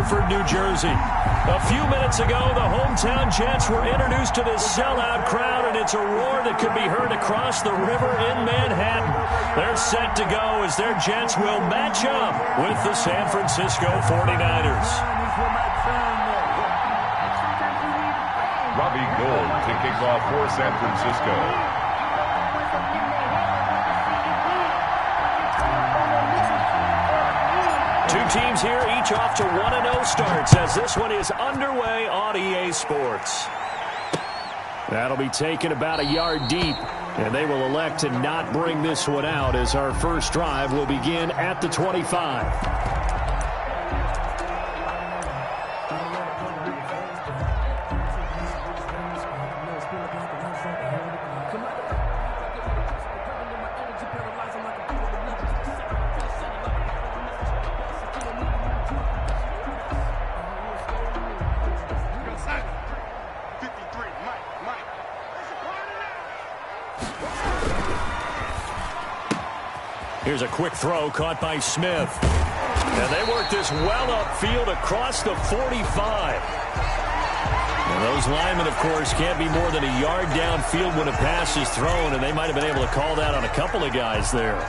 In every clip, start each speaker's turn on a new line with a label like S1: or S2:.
S1: Bedford, New Jersey. A few minutes ago, the hometown Jets were introduced to this sellout crowd, and it's a roar that could be heard across the river in Manhattan. They're set to go as their Jets will match up with the San Francisco 49ers.
S2: Robbie Gould to kick off for San Francisco.
S1: Two teams here, each off to 1-0 starts as this one is underway on EA Sports. That'll be taken about a yard deep, and they will elect to not bring this one out as our first drive will begin at the 25. Here's a quick throw caught by Smith. And they work this well upfield across the 45. And those linemen, of course, can't be more than a yard downfield when a pass is thrown, and they might have been able to call that on a couple of guys there.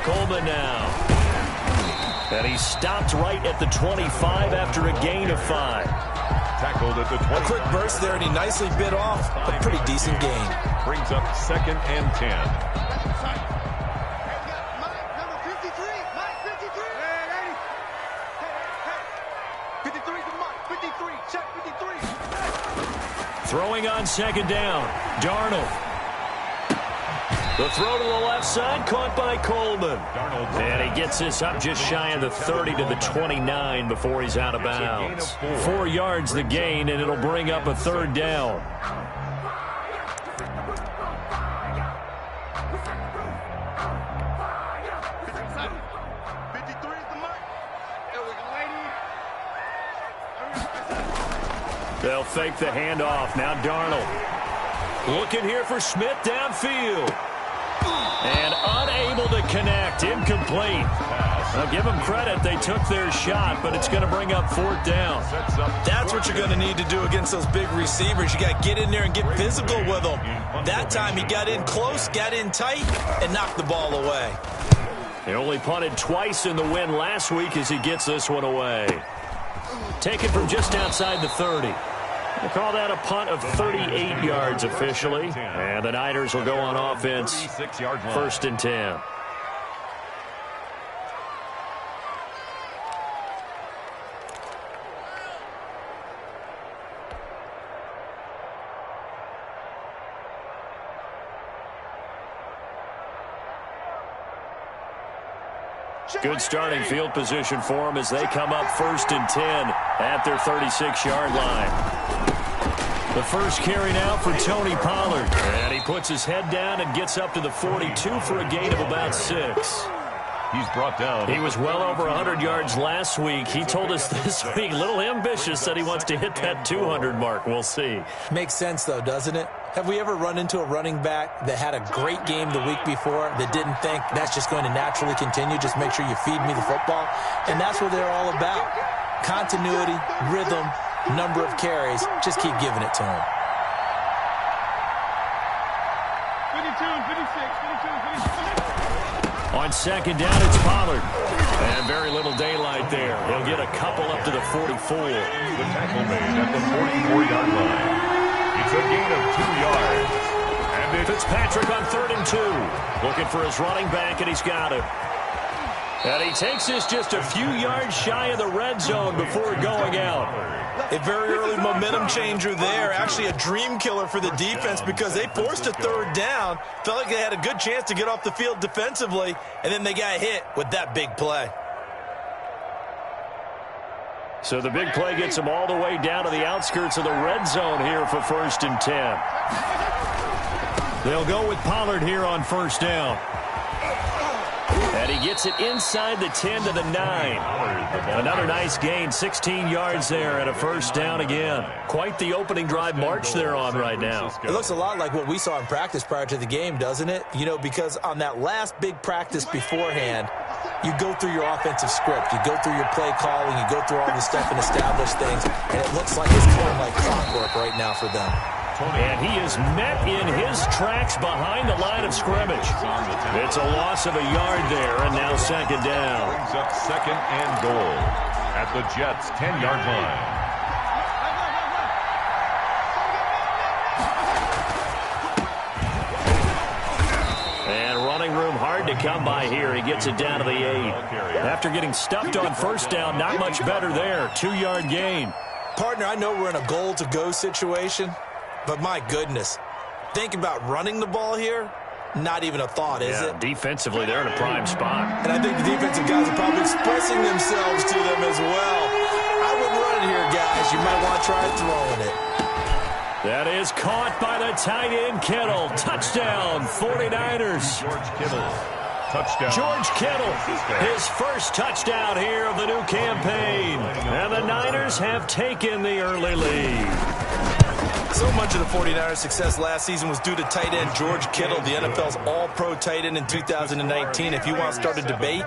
S1: Coleman now. And he stopped right at the 25 after a gain of 5.
S2: Tackled at the 20.
S3: A quick burst there, and he nicely bit off a pretty decent gain.
S2: Brings up 2nd and 10.
S1: Throwing on 2nd down, Darnold. The throw to the left side, caught by Coleman. And he gets this up just shy of the 30 to the 29 before he's out of bounds. 4 yards the gain, and it'll bring up a 3rd down. They'll fake the handoff. Now Darnold. Looking here for Smith downfield. And unable to connect. Incomplete. I'll give them credit. They took their shot, but it's going to bring up 4th down.
S3: That's what you're going to need to do against those big receivers. You got to get in there and get physical with them. That time he got in close, got in tight, and knocked the ball away.
S1: He only punted twice in the win last week as he gets this one away. Taken from just outside the 30. They call that a punt of 38 yards officially. And the Niners will go on offense. 1st and 10. Good starting field position for them as they come up 1st and 10 at their 36-yard line. The first carry now for Tony Pollard. And he puts his head down and gets up to the 42 for a gain of about 6.
S2: He's brought down.
S1: He was well over 100 yards last week. He told us this week, a little ambitious, said he wants to hit that 200 mark. We'll see.
S3: Makes sense, though, doesn't it? Have we ever run into a running back that had a great game the week before that didn't think that's just going to naturally continue? Just make sure you feed me the football. And that's what they're all about. Continuity, rhythm, number of carries. Just keep giving it to him.
S4: 52 and 56, 52 and 56.
S1: On 2nd down, it's Pollard. And very little daylight there. He'll get a couple up to the 44.
S2: The tackle made at the 44-yard line. It's a gain of 2 yards. And
S1: Fitzpatrick on 3rd and 2. Looking for his running back, and he's got it. And he takes this just a few yards shy of the red zone before going out.
S3: A very early momentum changer there. Actually a dream killer for the defense because they forced a 3rd down. Felt like they had a good chance to get off the field defensively, and then they got hit with that big play.
S1: So the big play gets them all the way down to the outskirts of the red zone here for 1st and 10. They'll go with Pollard here on 1st down. And he gets it inside the 10 to the 9. Another nice gain, 16 yards there and a first down again. Quite the opening drive march they're on right now.
S3: It looks a lot like what we saw in practice prior to the game, doesn't it? You know, because on that last big practice beforehand, you go through your offensive script, you go through your play calling, you go through all this stuff and establish things, and it looks like it's going like clockwork right now for them.
S1: And he is met in his tracks behind the line of scrimmage. It's a loss of a yard there, and now second down.
S2: Brings up second and goal at the Jets' 10-yard line.
S1: And running room hard to come by here. He gets it down to the 8. After getting stuffed on first down, not much better there. 2-yard gain.
S3: Partner, I know we're in a goal-to-go situation, but my goodness, think about running the ball here. Not even a thought, is it?
S1: Defensively, they're in a prime spot.
S3: And I think the defensive guys are probably expressing themselves to them as well. I wouldn't run it here, guys. You might want to try throwing it.
S1: That is caught by the tight end, Kittle. Touchdown, 49ers.
S2: George Kittle. Touchdown.
S1: George Kittle, his first touchdown here of the new campaign. And the Niners have taken the early lead.
S3: So much of the 49ers' success last season was due to tight end George Kittle, the NFL's all-pro tight end in 2019. If you want to start a debate,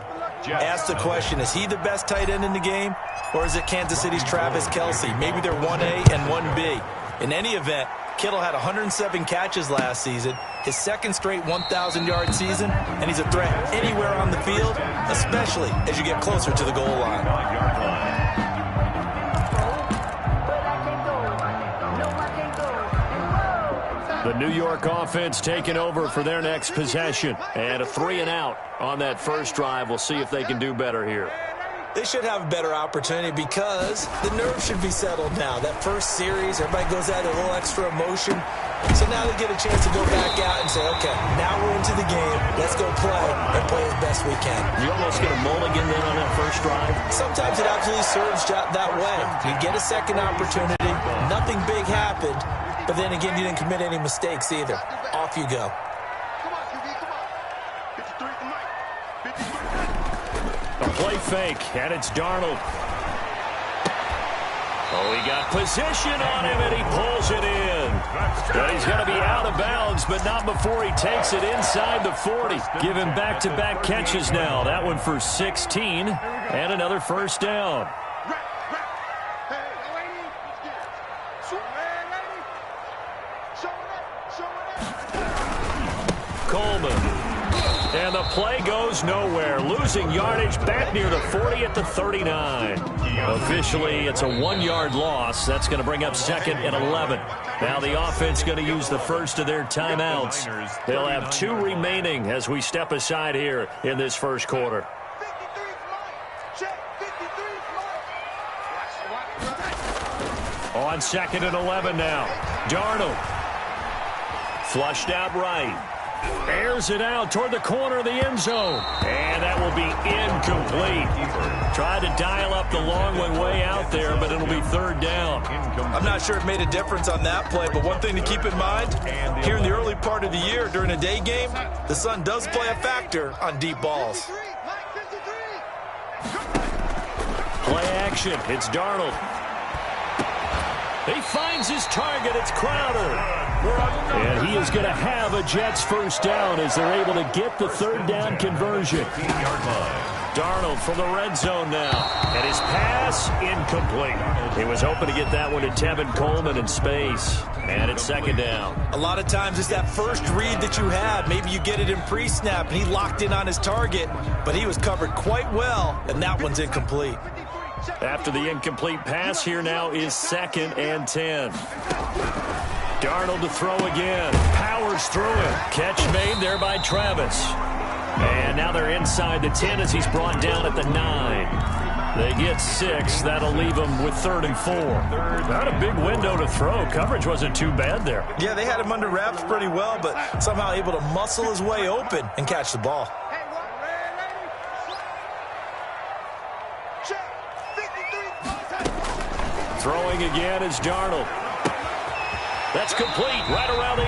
S3: ask the question, is he the best tight end in the game? Or is it Kansas City's Travis Kelce? Maybe they're 1A and 1B. In any event, Kittle had 107 catches last season, his second straight 1,000-yard season, and he's a threat anywhere on the field, especially as you get closer to the goal line.
S1: The New York offense taking over for their next possession. And a 3-and-out on that first drive. We'll see if they can do better here.
S3: They should have a better opportunity because the nerves should be settled now. That first series, everybody goes out a little extra emotion. So now they get a chance to go back out and say, okay, now we're into the game. Let's go play and play as best we can.
S1: You almost get a mulligan then on that first drive?
S3: Sometimes it absolutely serves that way. You get a second opportunity. Nothing big happened. But then again, you didn't commit any mistakes either. Off you go.
S1: A play fake, and it's Darnold. Oh, he got position on him, and he pulls it in. But he's going to be out of bounds, but not before he takes it inside the 40. Give him back-to-back catches now. That one for 16, and another first down. Coleman. And the play goes nowhere. Losing yardage back near the 40 at the 39. Officially, it's a 1-yard loss. That's going to bring up second and 11. Now the offense going to use the first of their timeouts. They'll have 2 remaining as we step aside here in this first quarter. On second and 11 now. Darnold. Flushed out right. Airs it out toward the corner of the end zone. And that will be incomplete. Tried to dial up the long way out there, but it'll be third down.
S3: I'm not sure it made a difference on that play, but one thing to keep in mind, here in the early part of the year during a day game, the sun does play a factor on deep balls.
S1: Play action. It's Darnold. He finds his target. It's Crowder. And he is going to have a Jets first down as they're able to get the third down conversion. Darnold from the red zone now. And his pass incomplete. He was hoping to get that one to Tevin Coleman in space. And it's second down.
S3: A lot of times it's that first read that you have. Maybe you get it in pre-snap and he locked in on his target, but he was covered quite well, and that one's incomplete.
S1: After the incomplete pass, here now is second and 10. Darnold to throw again. Powers through it. Catch made there by Travis. And now they're inside the 10 as he's brought down at the 9. They get 6. That'll leave them with 3rd and 4. Not a big window to throw. Coverage wasn't too bad there.
S3: Yeah, they had him under wraps pretty well, but somehow able to muscle his way open and catch the ball.
S1: Throwing again is Darnold. That's complete right around the 8.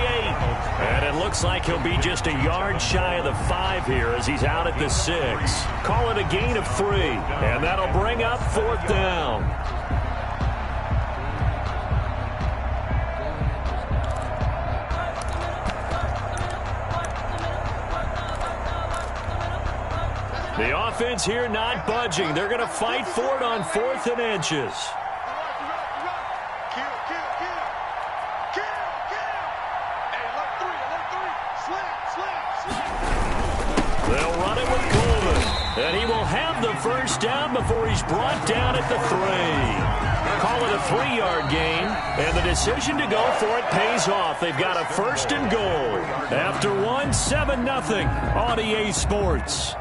S1: And it looks like he'll be just a yard shy of the 5 here as he's out at the 6. Call it a gain of 3. And that'll bring up 4th down. The offense here not budging. They're going to fight for it on 4th and inches. They'll run it with Coleman. And he will have the first down before he's brought down at the 3. Call it a 3-yard gain. And the decision to go for it pays off. They've got a 1st and goal. After 1, 7-0 on EA Sports.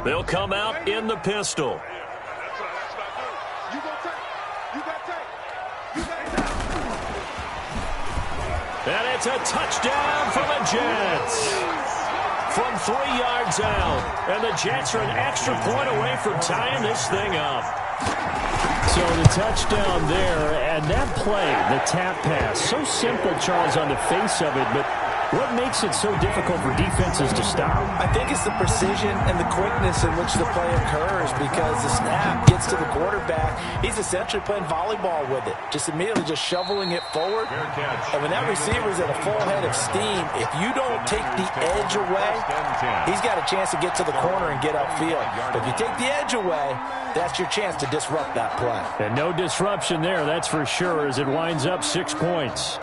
S1: They'll come out in the pistol. And it's a touchdown for the Jets. From 3 yards out. And the Jets are an extra point away from tying this thing up. So the touchdown there, and that play, the tap pass, so simple, Charles, on the face of it, but what makes it so difficult for defenses to stop?
S3: I think it's the precision and the quickness in which the play occurs because the snap gets to the quarterback. He's essentially playing volleyball with it, just immediately just shoveling it forward. And when that receiver's at a full head of steam, if you don't take the edge away, he's got a chance to get to the corner and get upfield. But if you take the edge away, that's your chance to disrupt that play.
S1: And no disruption there, that's for sure, as it winds up 6 points.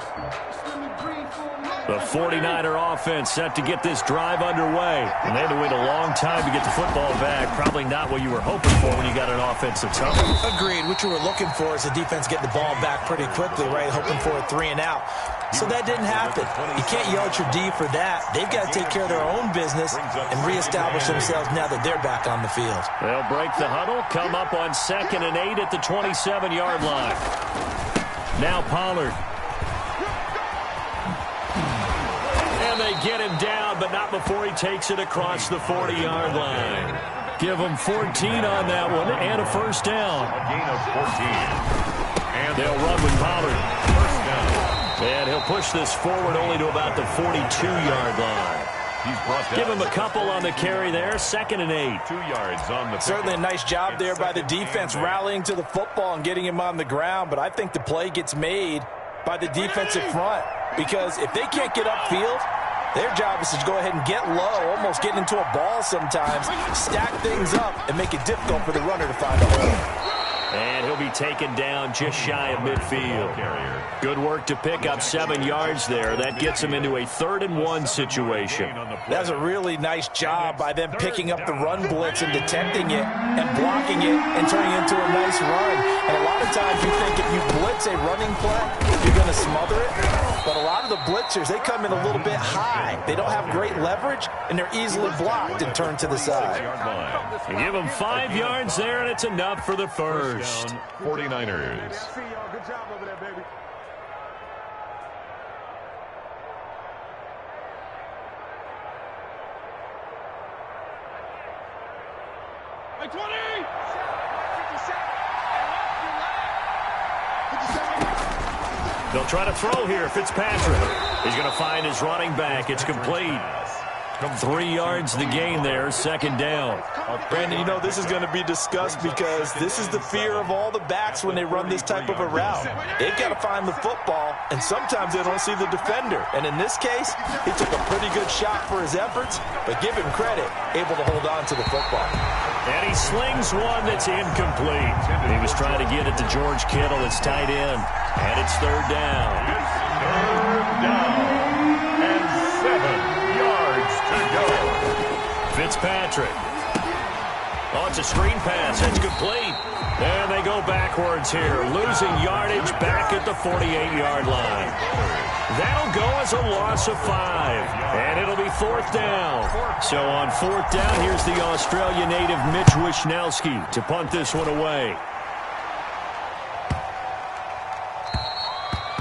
S1: The 49er offense set to get this drive underway. And they had to wait a long time to get the football back. Probably not what you were hoping for when you got an offense that's up.
S3: Agreed. What you were looking for is the defense getting the ball back pretty quickly, right? Hoping for a 3 and out. So that didn't happen. You can't yell at your D for that. They've got to take care of their own business and reestablish themselves now that they're back on the field.
S1: They'll break the huddle, come up on 2nd and 8 at the 27-yard line. Now Pollard. They get him down, but not before he takes it across the 40-yard line. Give him 14 on that one and a first down.
S2: A gain of 14. And
S1: they'll run with Pollard.
S2: First down.
S1: And he'll push this forward only to about the 42-yard line.
S2: He's brought down.
S1: Give him a couple on the carry there. 2nd and 8.
S2: 2 yards on the
S3: Certainly a nice job there by the defense rallying to the football and getting him on the ground. But I think the play gets made by the defensive front because if they can't get upfield, their job is to go ahead and get low, almost get into a ball sometimes, stack things up, and make it difficult for the runner to find a hole.
S1: And he'll be taken down just shy of midfield. Good work to pick up 7 yards there. That gets him into a 3rd and 1 situation.
S3: That's a really nice job by them picking up the run blitz and detecting it and blocking it and turning it into a nice run. And a lot of times you think if you blitz a running play, you're going to smother it. But a lot of the blitzers, they come in a little bit high. They don't have great leverage, and they're easily blocked and turned to the side.
S1: You give them 5 yards there, and it's enough for the first.
S2: 49ers.
S4: Good job over there, baby. Hey, 20! 57.
S1: They'll try to throw here. Fitzpatrick. He's going to find his running back. It's complete. 3 yards the gain there, 2nd down.
S3: Brandon, you know this is going to be discussed because this is the fear of all the backs when they run this type of a route. They've got to find the football, and sometimes they don't see the defender. And in this case, he took a pretty good shot for his efforts, but give him credit, able to hold on to the football.
S1: And he slings one that's incomplete. He was trying to get it to George Kittle. It's tight end, and it's 3rd down.
S2: Third down and 7 yards to go.
S1: Fitzpatrick. Oh, it's a screen pass. It's complete. And they go backwards here, losing yardage back at the 48-yard line. That'll go as a loss of 5, and it'll be 4th down. So on 4th down, here's the Australia native Mitch Wishnowsky to punt this one away.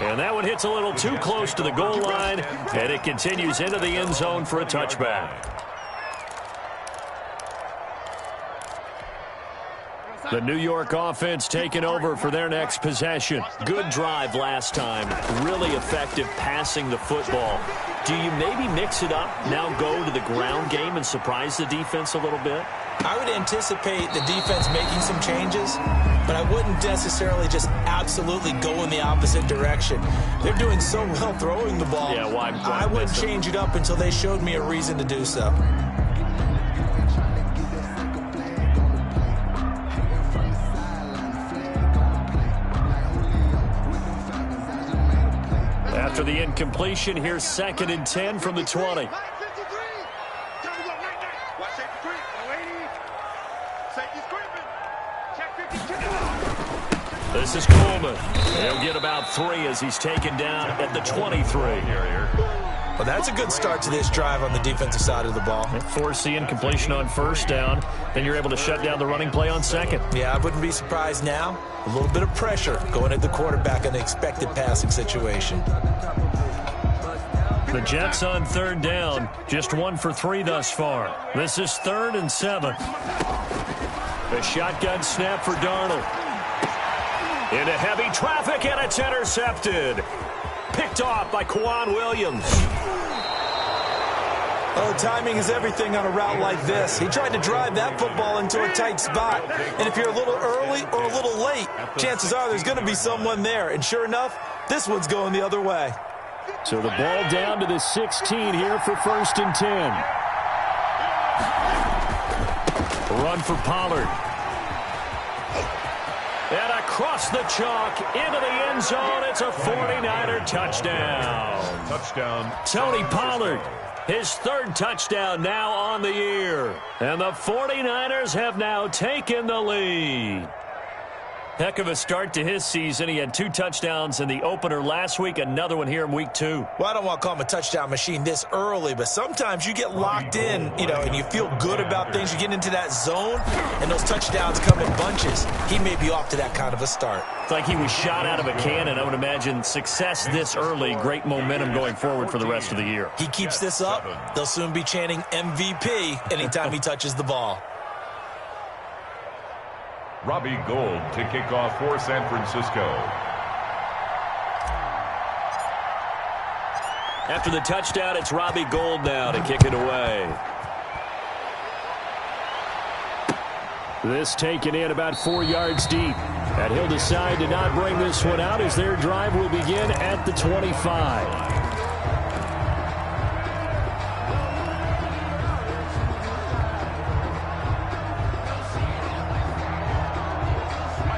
S1: And that one hits a little too close to the goal line, and it continues into the end zone for a touchback. The New York offense taking over for their next possession. Good drive last time. Really effective passing the football. Do you maybe mix it up, now go to the ground game and surprise the defense a little bit?
S3: I would anticipate the defense making some changes, but I wouldn't necessarily just absolutely go in the opposite direction. They're doing so well throwing the ball.
S1: Yeah, why
S3: I wouldn't change it up until they showed me a reason to do so.
S1: After the incompletion, here's 2nd and 10 from the 20. This is Coleman. He'll get about 3 as he's taken down at the 23.
S3: Well, that's a good start to this drive on the defensive side of the ball.
S1: Force the incompletion on 1st down. Then you're able to shut down the running play on 2nd.
S3: Yeah, I wouldn't be surprised now. A little bit of pressure going at the quarterback in an expected passing situation.
S1: The Jets on 3rd down. Just 1 for 3 thus far. This is 3rd and 7. The shotgun snap for Darnold. Into heavy traffic, and it's intercepted. Picked off by Kwan Williams.
S3: Oh, timing is everything on a route like this. He tried to drive that football into a tight spot. And if you're a little early or a little late, chances are there's going to be someone there. And sure enough, this one's going the other way.
S1: So the ball down to the 16 here for 1st and 10. Run for Pollard. And across the chalk into the end zone. It's a 49er touchdown.
S2: Touchdown.
S1: Tony Pollard, his 3rd touchdown now on the year. And the 49ers have now taken the lead. Heck of a start to his season. He had 2 touchdowns in the opener last week, another one here in week 2.
S3: Well, I don't want to call him a touchdown machine this early, but sometimes you get locked in, and you feel good about things. You get into that zone, and those touchdowns come in bunches. He may be off to that kind of a start.
S1: It's like he was shot out of a cannon. I would imagine success this early, great momentum going forward for the rest of the year.
S3: He keeps this up, they'll soon be chanting MVP anytime he touches the ball.
S2: Robbie Gould to kick off for San Francisco.
S1: After the touchdown, it's Robbie Gould now to kick it away. This taken in about 4 yards deep. And he'll decide to not bring this one out as their drive will begin at the 25.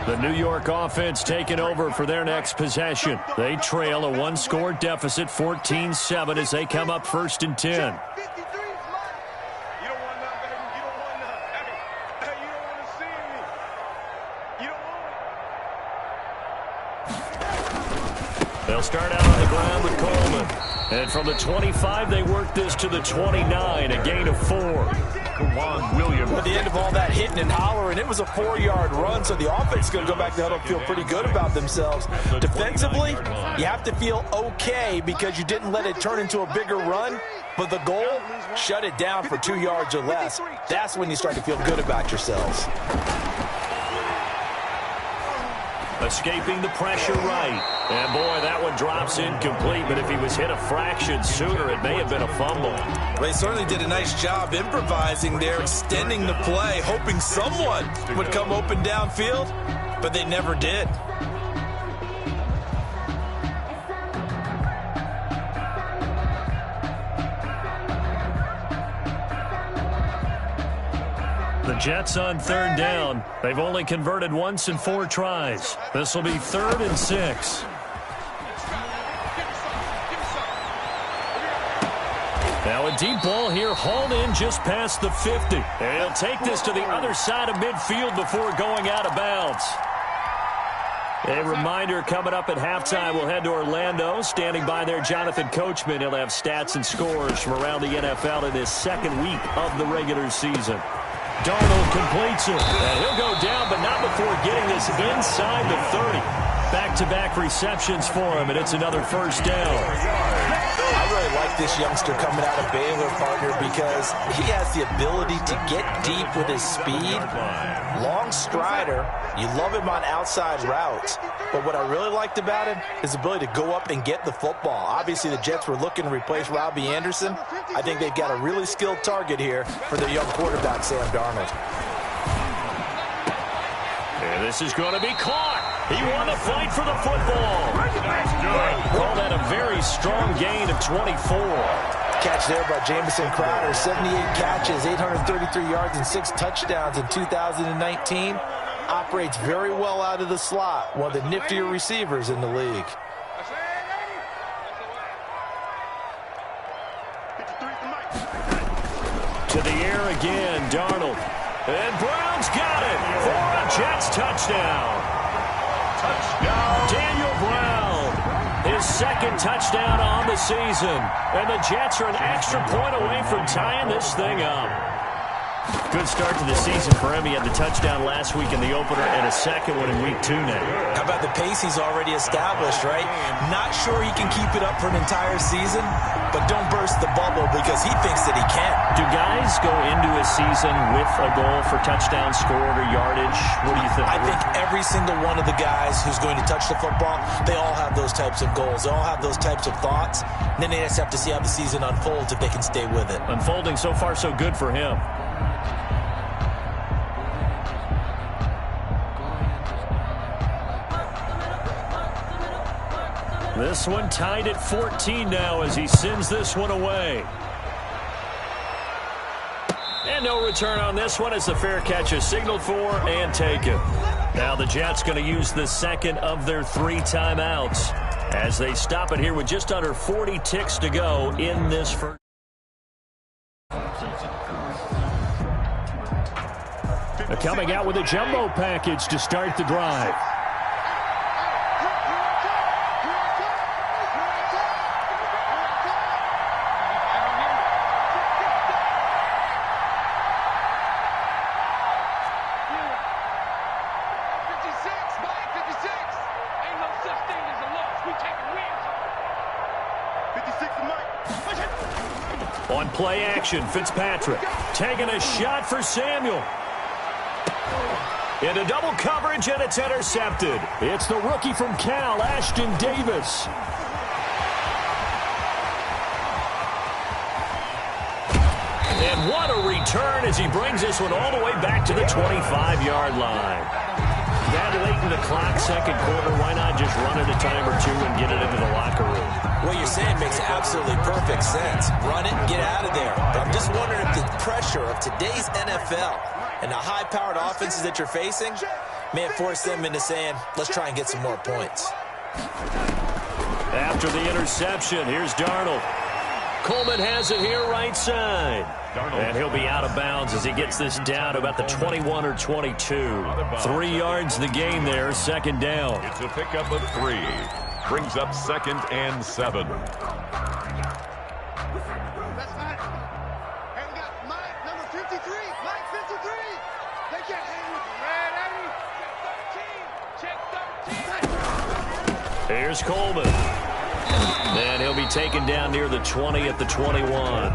S1: The New York offense taking over for their next possession. They trail a 1-score deficit, 14-7, as they come up 1st and 10. They'll start out on the ground with Coleman. And from the 25, they work this to the 29, a gain of 4.
S2: Kwan Williams.
S3: At the end of all that hitting and hollering, it was a 4-yard run, so the offense is going to go back to huddle and feel pretty good about themselves. Defensively, you have to feel okay because you didn't let it turn into a bigger run, but the goal, shut it down for 2 yards or less. That's when you start to feel good about yourselves.
S1: Escaping the pressure right. And boy, that one drops incomplete, but if he was hit a fraction sooner, it may have been a fumble.
S3: Well, they certainly did a nice job improvising there, extending the play, hoping someone would come open downfield, but they never did.
S1: The Jets on 3rd down. They've only converted once in 4 tries. This will be 3rd and 6. Now a deep ball here, hauled in just past the 50. And he'll take this to the other side of midfield before going out of bounds. A reminder, coming up at halftime, we'll head to Orlando. Standing by there, Jonathan Coachman. He'll have stats and scores from around the NFL in his second week of the regular season. Darnold completes it. And he'll go down, but not before getting this inside the 30. Back-to-back receptions for him, and it's another first down.
S3: I really like this youngster coming out of Baylor, partner, because he has the ability to get deep with his speed. Long strider. You love him on outside routes. But what I really liked about him is his ability to go up and get the football. Obviously, the Jets were looking to replace Robbie Anderson. I think they've got a really skilled target here for their young quarterback, Sam Darnold.
S1: And this is going to be caught. He won the fight for the football. Call that a very strong gain of 24.
S3: Catch there by Jamison Crowder. 78 catches, 833 yards, and 6 touchdowns in 2019. Operates very well out of the slot. One of the niftier receivers in the league.
S1: To the air again, Darnold. And Brown's got it for a Jets touchdown. Daniel Brown, his second touchdown on the season. And the Jets are an extra point away from tying this thing up. Good start to the season for him. He had the touchdown last week in the opener and a second one in week 2 now.
S3: How about the pace he's already established, right? Not sure he can keep it up for an entire season, but don't burst the bubble because he thinks that he can.
S1: Do guys go into a season with a goal for touchdown scored or yardage? What do you think?
S3: I think every single one of the guys who's going to touch the football, they all have those types of goals. They all have those types of thoughts. And then they just have to see how the season unfolds if they can stay with it.
S1: Unfolding so far so good for him. This one tied at 14 now as he sends this one away. And no return on this one as the fair catch is signaled for and taken. Now the Jets going to use the second of their 3 timeouts as they stop it here with just under 40 ticks to go in this first. Coming out with a jumbo package to start the drive. On play action, Fitzpatrick taking a shot for Samuel. Into double coverage, and it's intercepted. It's the rookie from Cal, Ashton Davis. And what a return as he brings this one all the way back to the 25-yard line. That late in the clock, second quarter, why not just run it a time or two and get it into the locker room?
S3: What you're saying makes absolutely perfect sense. Run it and get out of there. But I'm just wondering if the pressure of today's NFL and the high-powered offenses that you're facing may have forced them into saying, let's try and get some more points.
S1: After the interception, here's Darnold. Coleman has it here right side. And he'll be out of bounds as he gets this down to about the 21 or 22. 3 yards the gain there, second down.
S2: It's a pickup of 3. Brings up 2nd and 7.
S1: Here's Coleman. And he'll be taken down near the 20 at the 21.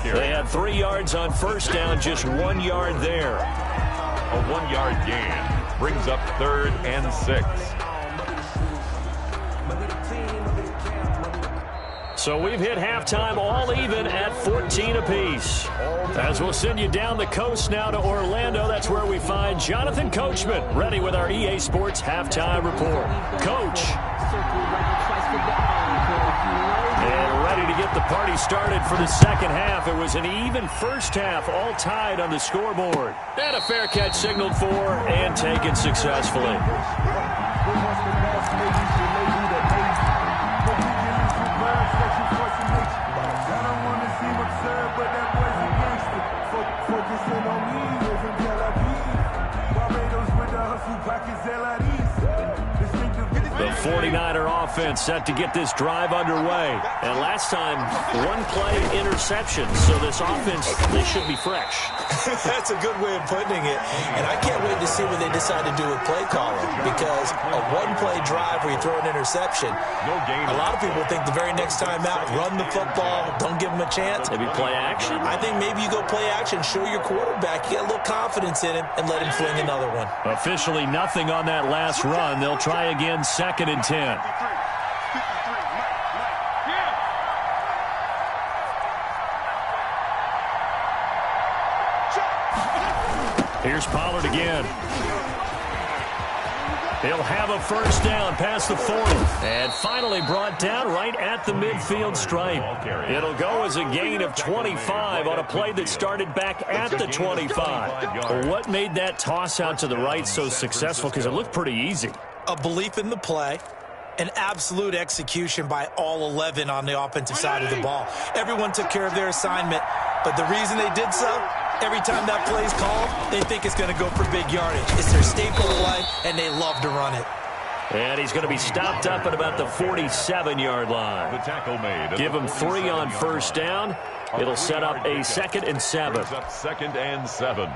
S1: They had 3 yards on first down, just 1 yard there.
S2: A 1-yard gain brings up 3rd and 6.
S1: So we've hit halftime all even at 14 apiece. As we'll send you down the coast now to Orlando, that's where we find Jonathan Coachman ready with our EA Sports halftime report. Coach. And ready to get the party started for the second half. It was an even first half, all tied on the scoreboard. And a fair catch signaled for and taken successfully. 49er offense set to get this drive underway. And last time, one play interception. So this offense, they should be fresh.
S3: That's a good way of putting it. And I can't wait to see what they decide to do with play calling. Because a one-play drive where you throw an interception, a lot of people think the very next time out, run the football, don't give them a chance.
S1: Maybe play action?
S3: I think maybe you go play action, show your quarterback, you get a little confidence in him, and let him fling another one.
S1: Officially nothing on that last run. They'll try again, 2nd and 10. Here's Pollard again. He'll have a first down past the 40. And finally brought down right at the midfield stripe. It'll go as a gain of 25 on a play that started back at the 25. What made that toss out to the right so successful? Because it looked pretty easy.
S3: A belief in the play. An absolute execution by all 11 on the offensive side of the ball. Everyone took care of their assignment. But the reason they did so, every time that play's called, they think it's going to go for big yardage. It's their staple play, and they love to run it.
S1: And he's going to be stopped up at about the 47-yard line.
S2: The tackle made.
S1: Give him 3 on first down. It'll set up a 2nd and 7.
S2: 2nd and 7.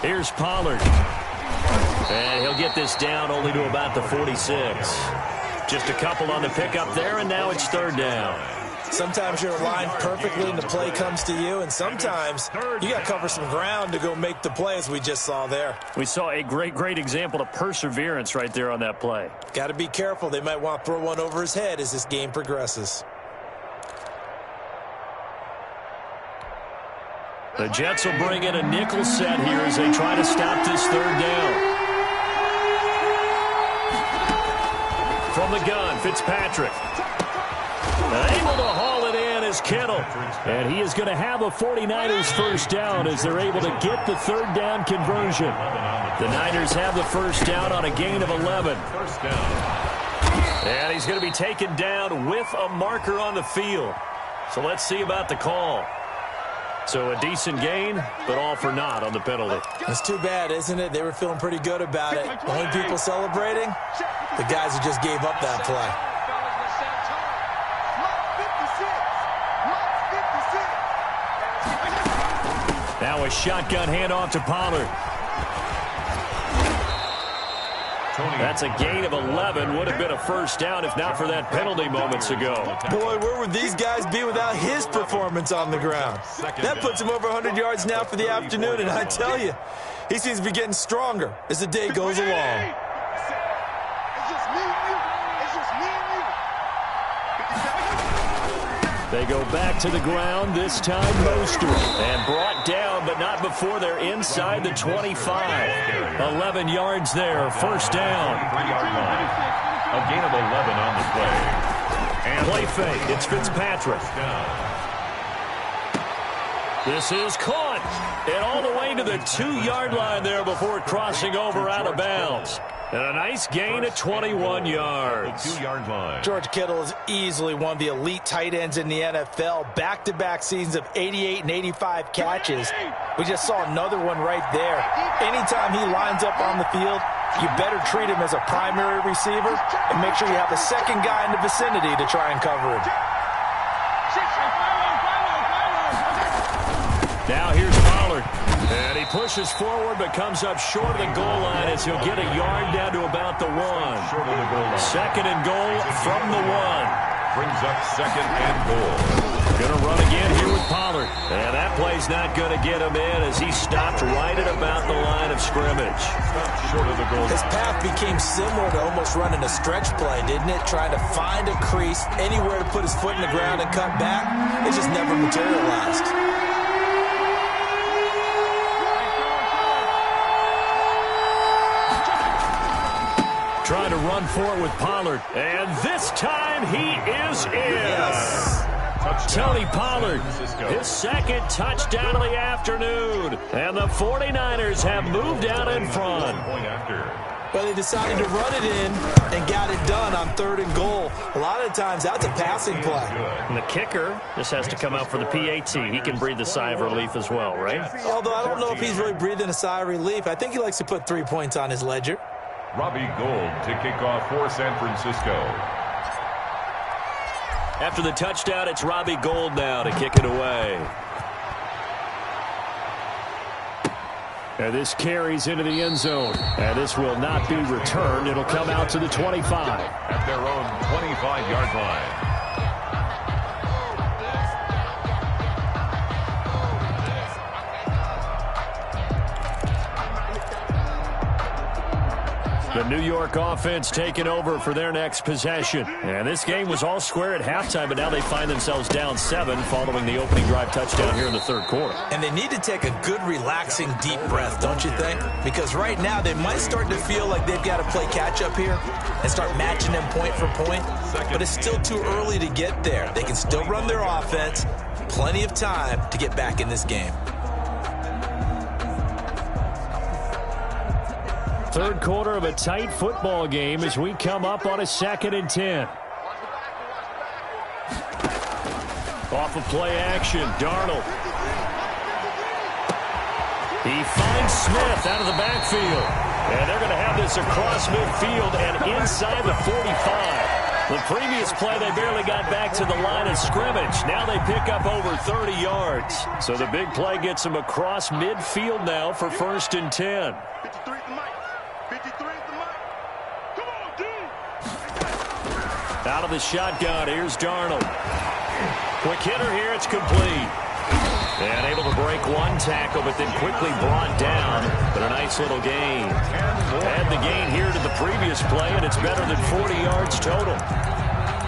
S1: Here's Pollard. And he'll get this down only to about the 46. Just a couple on the pickup there, and now it's 3rd down.
S3: Sometimes you're aligned perfectly and the play comes to you, and sometimes you got to cover some ground to go make the play, as we just saw there.
S1: We saw a great example of perseverance right there on that play.
S3: Got to be careful. They might want to throw one over his head as this game progresses.
S1: The Jets will bring in a nickel set here as they try to stop this 3rd down. From the gun, Fitzpatrick. Able to haul it in is Kittle. And he is going to have a 49ers first down as they're able to get the 3rd down conversion. The Niners have the first down on a gain of 11. And he's going to be taken down with a marker on the field. So let's see about the call. So a decent gain, but all for naught on the penalty.
S3: It's too bad, isn't it? They were feeling pretty good about it. Only people celebrating, the guys who just gave up that play.
S1: Now a shotgun handoff to Pollard. That's a gain of 11. Would have been a first down if not for that penalty moments ago.
S3: Boy, where would these guys be without his performance on the ground? That puts him over 100 yards now for the afternoon, and I tell you, he seems to be getting stronger as the day goes along.
S1: They go back to the ground, this time Mostert. And brought down, but not before they're inside the 25. 11 yards there, first down.
S2: 3-yard line. A gain of 11 on the play.
S1: And play fake, it's Fitzpatrick. This is caught. And all the way to the 2-yard line there before crossing over out of bounds. And a nice gain of 21 yards.
S2: 2-yard line.
S3: George Kittle is easily one of the elite tight ends in the NFL. Back-to-back seasons of 88 and 85 catches. We just saw another one right there. Anytime he lines up on the field, you better treat him as a primary receiver and make sure you have a second guy in the vicinity to try and cover him.
S1: Now here's Pollard. And he pushes forward but comes up short of the goal line as he'll get a yard down to about the 1.
S2: Short of the goal line.
S1: 2nd and goal from the 1.
S2: Brings up 2nd and goal.
S1: Going to run again here with Pollard. And that play's not going to get him in as he stopped right at about the line of scrimmage.
S2: Short of the goal line.
S3: His path became similar to almost running a stretch play, didn't it? Trying to find a crease, anywhere to put his foot in the ground and cut back. It just never materialized.
S1: Trying to run forward with Pollard. And this time he is in. Yes. Tony Pollard, his 2nd touchdown of the afternoon. And the 49ers have moved out in front.
S3: Well, they decided to run it in and got it done on 3rd and goal. A lot of times, that's a passing play.
S1: And the kicker just has to come out for the PAT. He can breathe a sigh of relief as well, right?
S3: Although I don't know if he's really breathing a sigh of relief. I think he likes to put 3 points on his ledger.
S2: Robbie Gould to kick off for San Francisco.
S1: After the touchdown, it's Robbie Gould now to kick it away. And this carries into the end zone. And this will not be returned. It'll come out to the 25.
S2: At their own 25-yard line.
S1: The New York offense taking over for their next possession. And this game was all square at halftime, but now they find themselves down 7 following the opening drive touchdown here in the 3rd quarter.
S3: And they need to take a good, relaxing, deep breath, don't you think? Because right now they might start to feel like they've got to play catch-up here and start matching them point for point. But it's still too early to get there. They can still run their offense. Plenty of time to get back in this game.
S1: 3rd quarter of a tight football game as we come up on a 2nd and 10. Off of play action, Darnold. He finds Smith out of the backfield. And they're going to have this across midfield and inside the 45. The previous play, they barely got back to the line of scrimmage. Now they pick up over 30 yards. So the big play gets them across midfield now for 1st and 10. Out of the shotgun, here's Darnold. Quick hitter here, it's complete. And able to break one tackle, but then quickly brought down. But a nice little gain. Add the gain here to the previous play, and it's better than 40 yards total.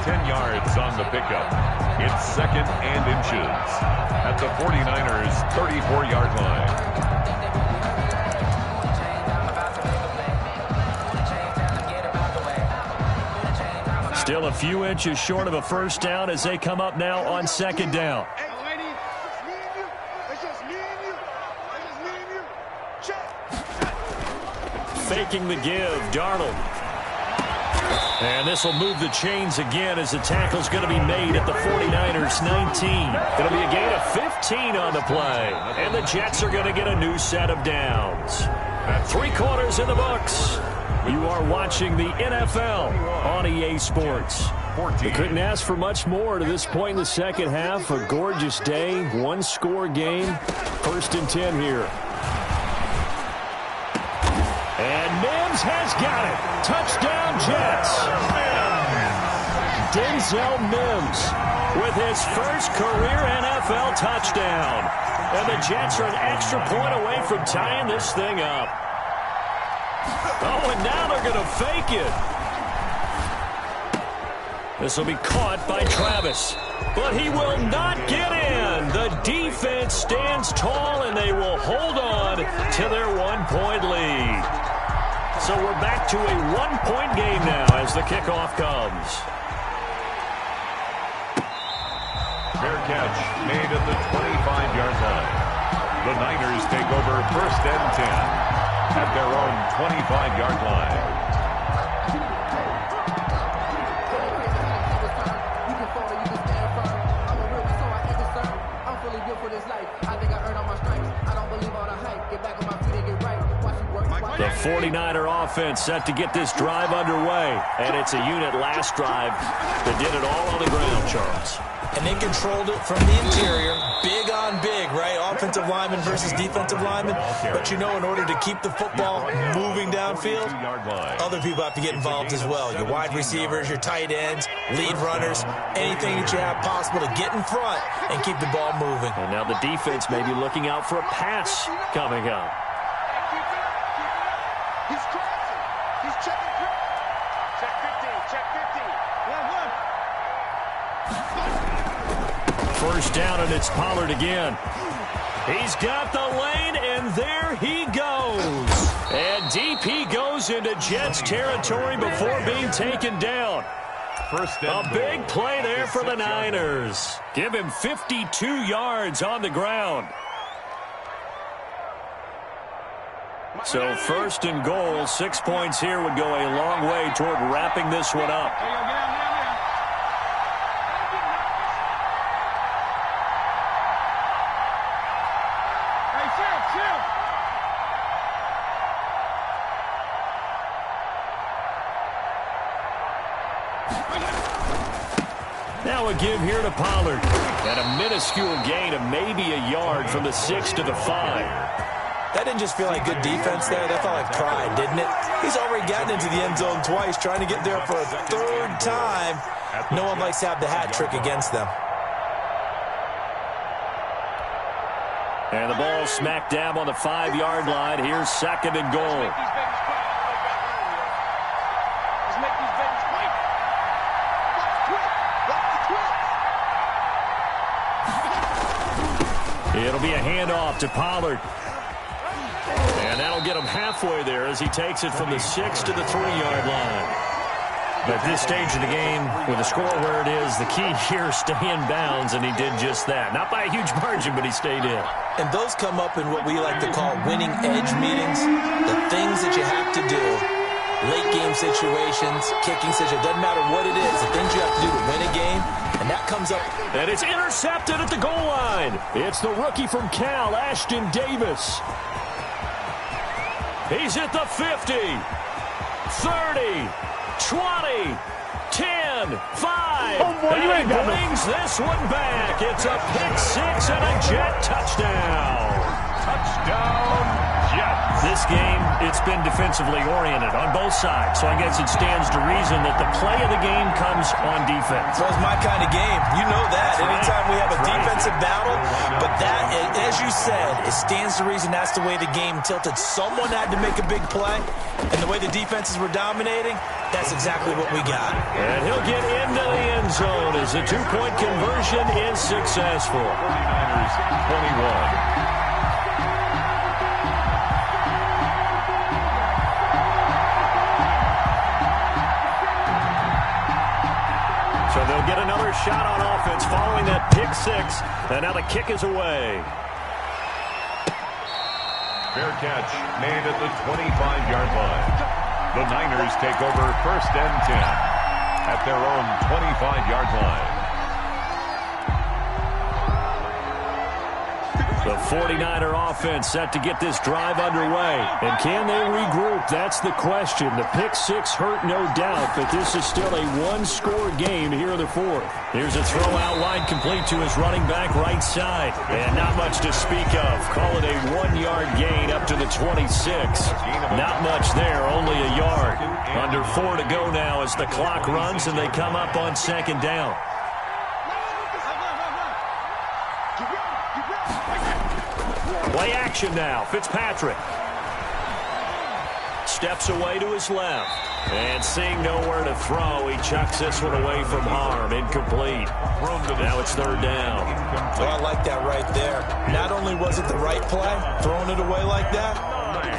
S2: 10 yards on the pickup. It's 2nd and inches. At the 49ers' 34-yard line.
S1: Still a few inches short of a 1st down as they come up now on 2nd down. Faking the give, Darnold. And this will move the chains again as the tackle's going to be made at the 49ers' 19. It'll be a gain of 15 on the play. And the Jets are going to get a new set of downs. 3 quarters in the books. You are watching the NFL on EA Sports. They couldn't ask for much more to this point in the 2nd half. A gorgeous day, 1-score game. 1st and 10 here. And Mims has got it. Touchdown, Jets. Denzel Mims with his first career NFL touchdown. And the Jets are an extra point away from tying this thing up. Oh, and now they're going to fake it. This will be caught by Travis. But he will not get in. The defense stands tall, and they will hold on to their 1-point lead. So we're back to a 1-point game now as the kickoff comes.
S2: Fair catch made at the 25-yard line. The Niners take over 1st and 10. At their own 25-yard line.
S1: The 49er offense set to get this drive underway. And it's a unit last drive that did it all on the ground, Charles.
S3: And they controlled it from the interior. Big on big, right? Offensive lineman versus defensive lineman. But you know, in order to keep the football moving downfield, other people have to get involved as well. Your wide receivers, your tight ends, lead runners, anything that you have possible to get in front and keep the ball moving.
S1: And now the defense may be looking out for a pass coming up.
S4: He's crossing. He's checking. Check 15. Check 15. 1-1.
S1: First down, and it's Pollard again. He's got the lane, and there he goes. And deep he goes into Jets territory before being taken down. A big play there for the Niners. Give him 52 yards on the ground. So first and goal, 6 points here would go a long way toward wrapping this one up. Now a give here to Pollard. And a minuscule gain of maybe a yard from the 6 to the 5.
S3: That didn't just feel like good defense there. That felt like pride, didn't it? He's already gotten into the end zone twice, trying to get there for a third time. No one likes to have the hat trick against them.
S1: And the ball smack dab on the 5-yard line. Here's second and goal. It'll be a handoff to Pollard. And that'll get him halfway there as he takes it from the 6 to the 3-yard line. At this stage of the game, with the score where it is, the key here is stay in bounds, and he did just that. Not by a huge margin, but he stayed in.
S3: And those come up in what we like to call winning edge meetings. The things that you have to do, late game situations, kicking situations, doesn't matter what it is, the things you have to do to win a game, and that comes up.
S1: And it's intercepted at the goal line. It's the rookie from Cal, Ashton Davis. He's at the 50, 30, 20, 10, 5.
S5: Oh, boy, you ain't got
S1: brings this one back. It's a pick 6 and a Jet touchdown.
S2: Touchdown, Jets.
S1: This game, it's been defensively oriented on both sides, so I guess it stands to reason that the play of the game comes on defense.
S3: Well, it's my kind of game. You know that. Anytime we have a defensive battle, but that, as you said, it stands to reason that's the way the game tilted. Someone had to make a big play, and the way the defenses were dominating, that's exactly what we got.
S1: And he'll get into the end zone as the 2-point conversion is successful.
S2: 49ers 21.
S1: So they'll get another shot on offense following that pick 6, and now the kick is away.
S2: Fair catch made at the 25-yard line. The Niners take over first and 10 at their own 25-yard line.
S1: The 49er offense set to get this drive underway. And can they regroup? That's the question. The pick 6 hurt, no doubt, but this is still a one-score game here in the 4th. Here's a throw out wide complete to his running back right side. And not much to speak of. Call it a 1-yard gain up to the 26. Not much there, only a yard. Under 4 to go now as the clock runs and they come up on second down. Play action now. Fitzpatrick steps away to his left. And seeing nowhere to throw, he chucks this one away from harm. Incomplete. Now it's third down.
S3: Oh, I like that right there. Not only was it the right play, throwing it away like that,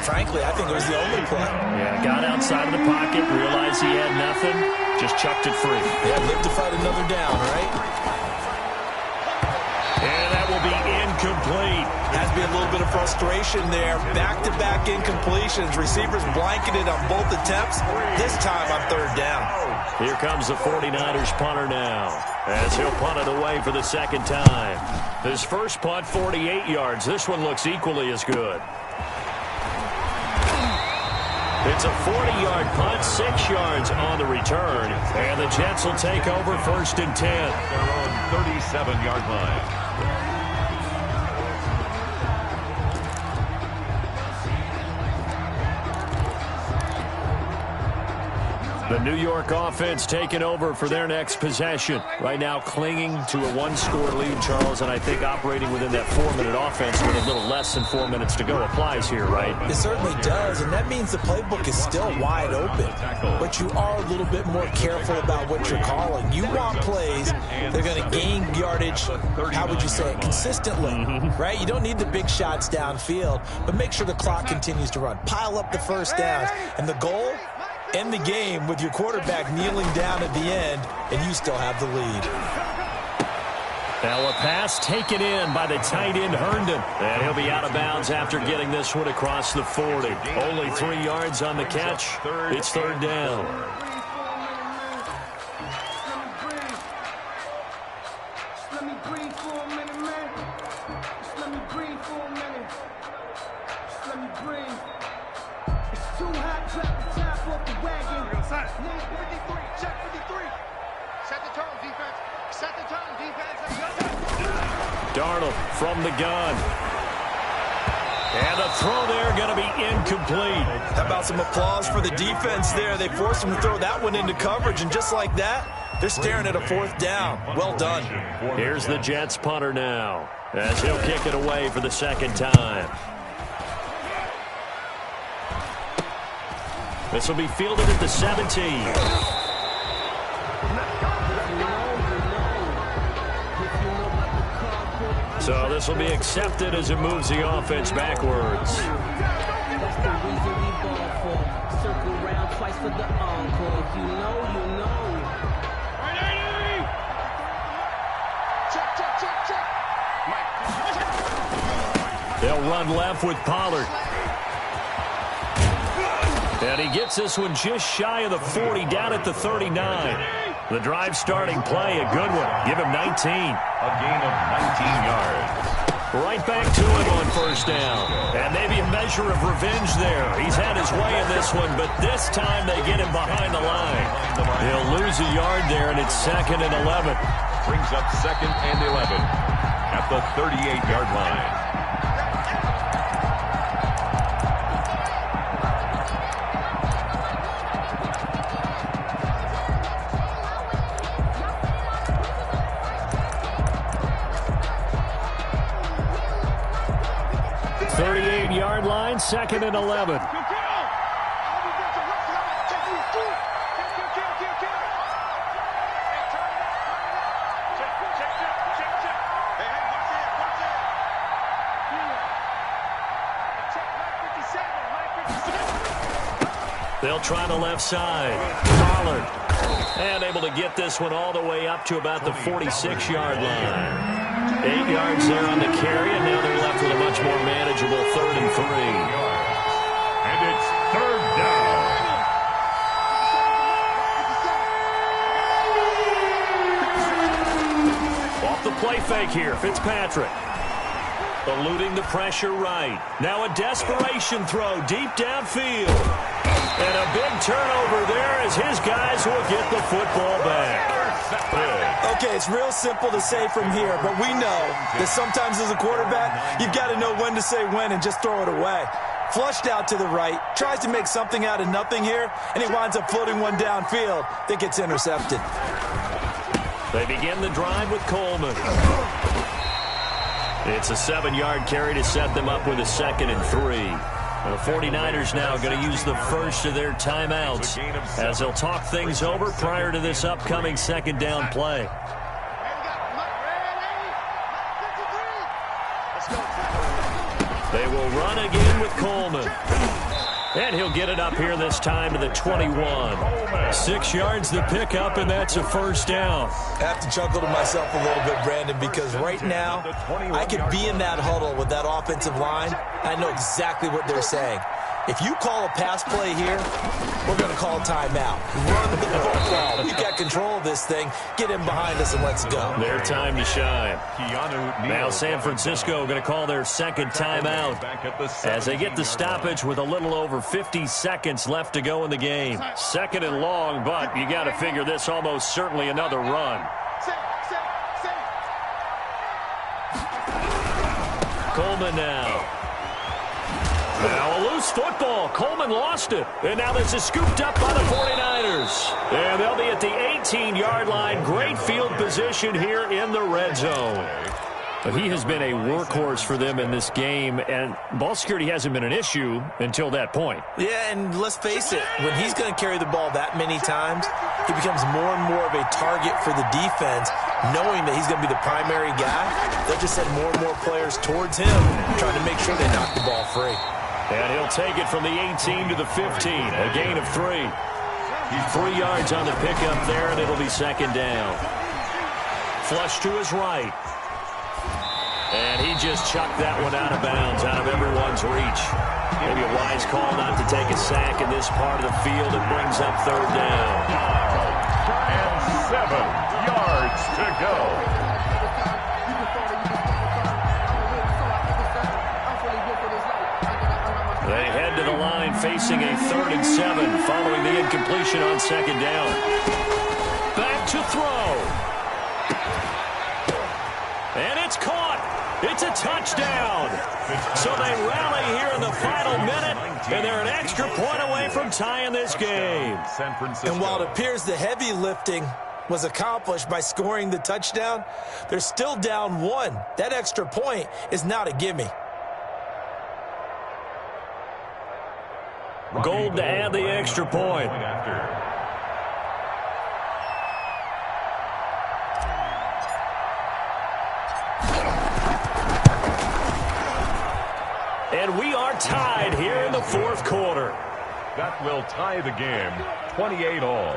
S3: frankly, I think it was the only play.
S1: Yeah, got outside of the pocket, realized he had nothing, just chucked it free.
S3: Yeah, live to fight another down, right?
S1: And that will be incomplete.
S3: Has to be a little bit of frustration there. Back-to-back incompletions. Receivers blanketed on both attempts. This time on third down.
S1: Here comes the 49ers punter now, as he'll punt it away for the second time. His first punt, 48 yards. This one looks equally as good. It's a 40-yard punt, 6 yards on the return. And the Jets will take over first and 10.
S2: Their own 37-yard line.
S1: The New York offense taking over for their next possession. Right now clinging to a one-score lead, Charles, and I think operating within that 4-minute offense with a little less than 4 minutes to go applies here, right?
S3: It certainly does, and that means the playbook is still wide open. But you are a little bit more careful about what you're calling. You want plays that are going to gain yardage, how would you say it, consistently, right? You don't need the big shots downfield, but make sure the clock continues to run. Pile up the first downs, and the goal? End the game with your quarterback kneeling down at the end, and you still have the lead.
S1: Now a pass taken in by the tight end Herndon. And he'll be out of bounds after getting this one across the 40. Only 3 yards on the catch. It's third down. Darnold from the gun. And the throw there going to be incomplete.
S3: How about some applause for the defense there? They forced him to throw that one into coverage, and just like that, they're staring at a fourth down. Well done.
S1: Here's the Jets punter now, as he'll kick it away for the second time. This will be fielded at the 17. So this will be accepted as it moves the offense backwards.
S6: That's the reason we ball for. Circle round twice for the encore. You know.
S1: They'll run left with Pollard. And he gets this one just shy of the 40, down at the 39. The drive starting play, a good one. Give him 19.
S2: A gain of 19 yards.
S1: Right back to him on first down. And maybe a measure of revenge there. He's had his way in this one, but this time they get him behind the line. He'll lose a yard there, and it's 2nd and 11.
S2: Brings up 2nd and 11 at the 38-yard line.
S1: Yard line, 2nd and 11. They'll try the left side. Pollard. And able to get this one all the way up to about the 46-yard line. 8 yards there on the carry, and now they're left with a much more manageable 3rd and 3.
S2: And it's 3rd down.
S1: Off the play fake here, Fitzpatrick. Eluding the pressure right. Now a desperation throw deep downfield. And a big turnover there as his guys will get the football back.
S3: Okay, it's real simple to say from here, but we know that sometimes as a quarterback, you've got to know when to say when and just throw it away. Flushed out to the right, tries to make something out of nothing here, and he winds up floating one downfield that gets intercepted.
S1: They begin the drive with Coleman. It's a 7-yard carry to set them up with a 2nd and 3. The 49ers now going to use the first of their timeouts as they'll talk things over prior to this upcoming 2nd down play. They will run again with Coleman. And he'll get it up here this time to the 21. 6 yards to pick up, and that's a first down.
S3: I have to chuckle to myself a little bit, Brandon, because right now I could be in that huddle with that offensive line. I know exactly what they're saying. If you call a pass play here, we're going to call a timeout. Run the football. We've got control of this thing. Get in behind us and let's go.
S1: Their time to shine. Now San Francisco going to call their 2nd timeout as they get the stoppage with a little over 50 seconds left to go in the game. 2nd and long, but you got to figure this almost certainly another run. Coleman now. Now a loose football. Coleman lost it. And now this is scooped up by the 49ers. And they'll be at the 18-yard line. Great field position here in the red zone. But he has been a workhorse for them in this game, and ball security hasn't been an issue until that point.
S3: Yeah, and let's face it, when he's going to carry the ball that many times, he becomes more and more of a target for the defense, knowing that he's going to be the primary guy. They'll just send more and more players towards him, trying to make sure they knock the ball free.
S1: And he'll take it from the 18 to the 15, a gain of 3. 3 yards on the pickup there, and it'll be 2nd down. Flush to his right. he just chucked that one out of bounds, out of everyone's reach. Maybe a wise call not to take a sack in this part of the field. It brings up third down.
S2: And 7 yards to go.
S1: They head to the line facing a 3rd and 7 following the incompletion on 2nd down. Back to throw. And it's caught. It's a touchdown. So they rally here in the final minute, and they're an extra point away from tying this game.
S2: San Francisco.
S3: And while it appears the heavy lifting was accomplished by scoring the touchdown, they're still down 1. That extra point is not a gimme.
S1: Gold to add the extra point. And we are tied here in the 4th quarter.
S2: That will tie the game, 28 all.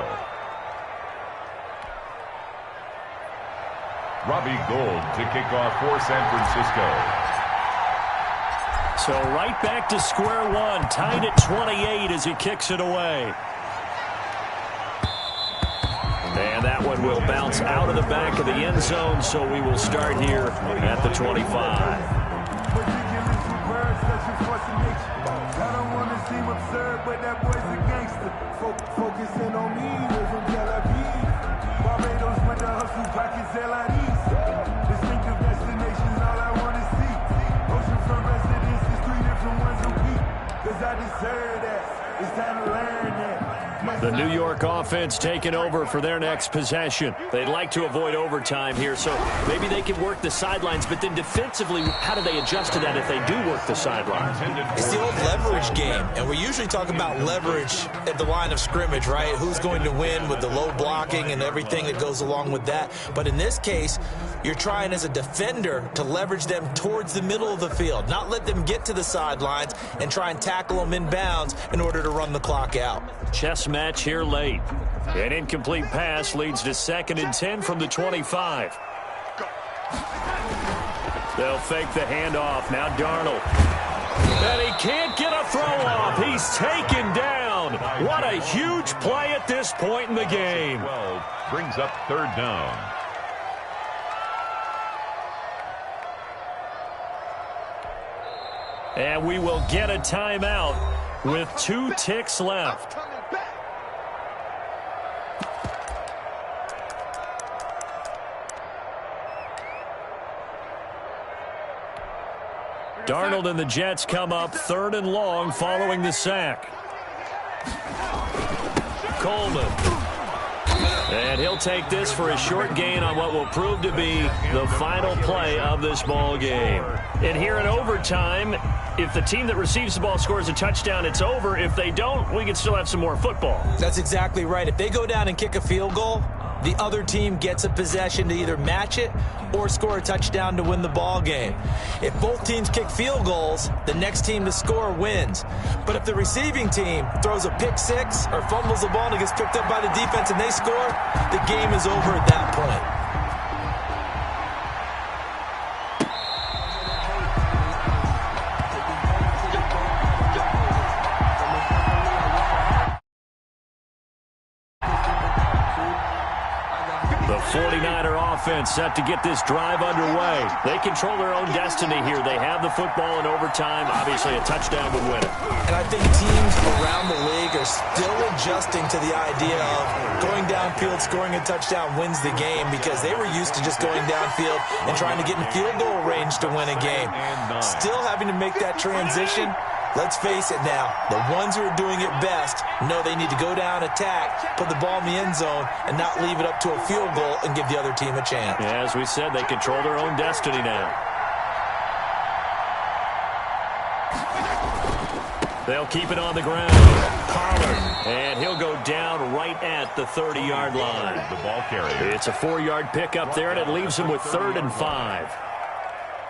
S2: Robbie Gould to kick off for San Francisco.
S1: So right back to square one, tied at 28 as he kicks it away. And that one will bounce out of the back of the end zone, so we will start here at the 25.
S7: I don't want to seem absurd, but that boy's a gangster. Focusing on me, live from Tel Aviv. Barbados with the hustle, pockets LIDs. Distinctive destinations, all I want to see. Oceanfront residences, 3 different ones a week. Cause I deserve that. It's time to learn that.
S1: The New York offense taking over for their next possession. They'd like to avoid overtime here, so maybe they can work the sidelines, but then defensively, how do they adjust to that if they do work the sidelines?
S3: It's the old leverage game, and we usually talk about leverage at the line of scrimmage, right? Who's going to win with the low blocking and everything that goes along with that. But in this case, you're trying as a defender to leverage them towards the middle of the field, not let them get to the sidelines and try and tackle them in bounds in order to run the clock out.
S1: Chess match here late. An incomplete pass leads to 2nd and 10 from the 25. They'll fake the handoff. Now Darnold. And he can't get a throw off. He's taken down. What a huge play at this point in the game.
S2: 12 brings up 3rd down.
S1: And we will get a timeout with 2 ticks left. Darnold and the Jets come up 3rd and long following the sack. Coleman. And he'll take this for a short gain on what will prove to be the final play of this ball game. And here in overtime, if the team that receives the ball scores a touchdown, it's over. If they don't, we can still have some more football.
S3: That's exactly right. If they go down and kick a field goal, the other team gets a possession to either match it or score a touchdown to win the ball game. If both teams kick field goals, the next team to score wins. But if the receiving team throws a pick six or fumbles the ball and it gets picked up by the defense and they score, the game is over at that point.
S1: The 49er offense set to get this drive underway. They control their own destiny here. They have the football in overtime. Obviously, a touchdown would win it.
S3: And I think teams around the league are still adjusting to the idea of going downfield, scoring a touchdown wins the game, because they were used to just going downfield and trying to get in field goal range to win a game. Still having to make that transition. Let's face it now, the ones who are doing it best know they need to go down, attack, put the ball in the end zone, and not leave it up to a field goal and give the other team a chance.
S1: Yeah, as we said, they control their own destiny now. They'll keep it on the ground. Pollard, and he'll go down right at the 30-yard line.
S2: The ball carrier.
S1: It's a 4-yard pickup there, and it leaves him with 3rd and 5.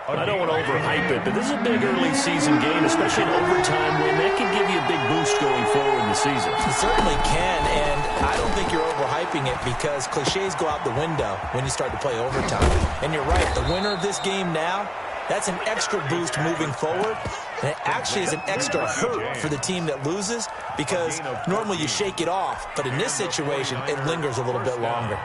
S1: I don't want to overhype it, but this is a big early season game, especially an overtime win. That can give you a big boost going forward in the season.
S3: It certainly can, and I don't think you're overhyping it because cliches go out the window when you start to play overtime. And you're right, the winner of this game now That's an extra boost moving forward, and it actually is an extra hurt for the team that loses because normally you shake it off, but in this situation, it lingers a little bit longer.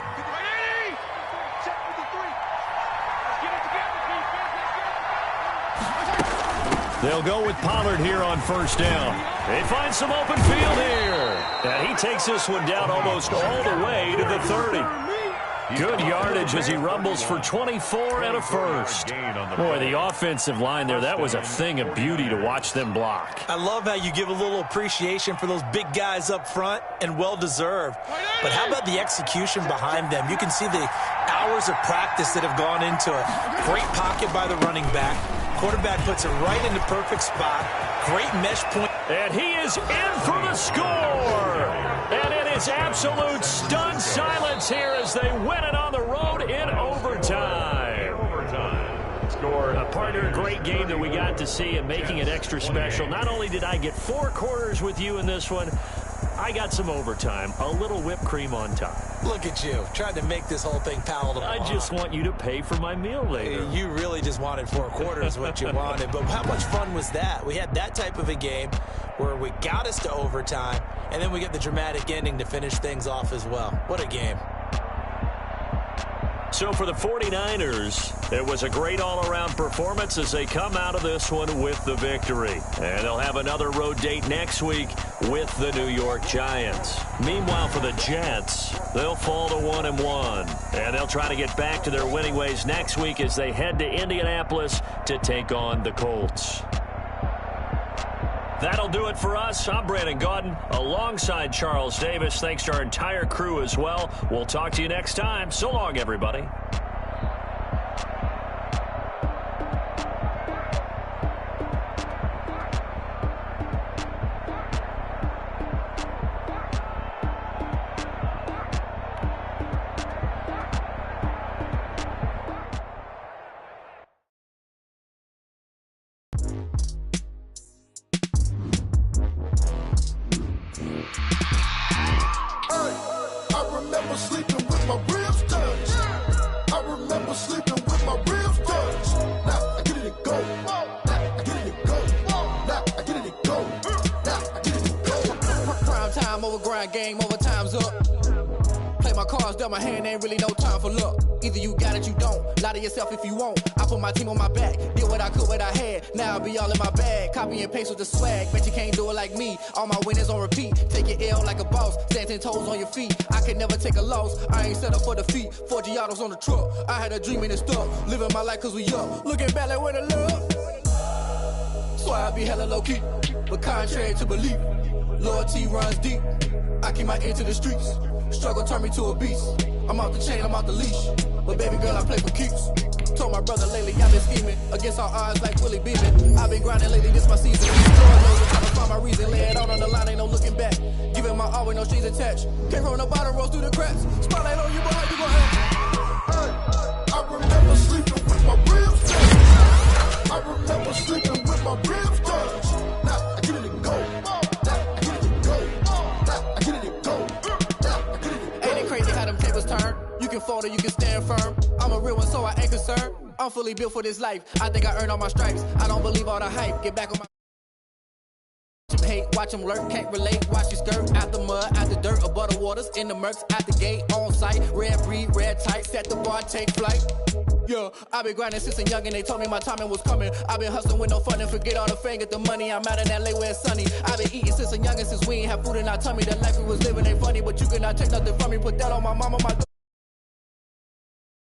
S1: They'll go with Pollard here on first down. They find some open field here. And he takes this one down almost all the way to the 30. Good yardage as he rumbles for 24 and a first. Boy, the offensive line there, that was a thing of beauty to watch them block.
S3: I love how you give a little appreciation for those big guys up front, and well-deserved. But how about the execution behind them? You can see the hours of practice that have gone into it. Great pocket by the running back. Quarterback puts it right in the perfect spot. Great mesh point.
S1: And he is in for the score. And it is absolute stunned silence here as they win it on the road in overtime. A partner, a great game that we got to see and making it extra special. Not only did I get 4 quarters with you in this one, I got some overtime, a little whipped cream on top.
S3: Look at you, trying to make this whole thing palatable.
S1: I just want you to pay for my meal later.
S3: You really just wanted 4 quarters what you wanted, but how much fun was that? We had that type of a game where we got us to overtime, and then we get the dramatic ending to finish things off as well. What a game.
S1: So for the 49ers, it was a great all-around performance as they come out of this one with the victory. And they'll have another road date next week with the New York Giants. Meanwhile, for the Jets, they'll fall to 1-1. And they'll try to get back to their winning ways next week as they head to Indianapolis to take on the Colts. That'll do it for us. I'm Brandon Gaudin alongside Charles Davis. Thanks to our entire crew as well. We'll talk to you next time. So long, everybody.
S8: Game over, time's up. Play my cards, dealt my hand, ain't really no time for luck. Either you got it, you don't. Lie to yourself if you won't. I put my team on my back, did what I could, what I had. Now I be all in my bag, copy and paste with the swag. Bet you can't do it like me. All my winners on repeat. Take your L like a boss, stand 10 toes on your feet. I can never take a loss, I ain't set up for defeat. 4 Giottos on the truck, I had a dream and it stuck. Living my life cause we up, looking back like where the love. So I be hella low key, but contrary to belief, loyalty runs deep. I keep my ear to the streets. Struggle turned me to a beast. I'm out the chain, I'm out the leash. But baby girl, I play for keeps. Told my brother lately I've been scheming against all odds like Willie Beeman. I've been grinding lately, this my season. Lord knows I'm trying to find my reason. Lay it out on the line, ain't no looking back. Giving my all with no strings attached. Can't roll no bottom, rolls through the cracks. Spotlight on you, but how you gon' have? I remember sleeping with my ribs touched. I remember sleeping with my ribs touched. Now I get it and go. You can fold or you can stand firm. I'm a real one, so I ain't concerned. I'm fully built for this life. I think I earned all my stripes. I don't believe all the hype. Get back on my hate, watch them lurk, can't relate. Watch you skirt out the mud, out the dirt, above the waters, in the murks, out the gate, on site. Red breed, red tight, set the bar, take flight. Yeah, I been grinding since a young and they told me my timing was coming. I been hustling with no fun and forget all the fame, get the money. I'm out in LA where it's sunny. I been eating since a young and since we ain't have food in our tummy. The life we was living ain't funny, but you cannot take nothing from me. Put that on my mama, my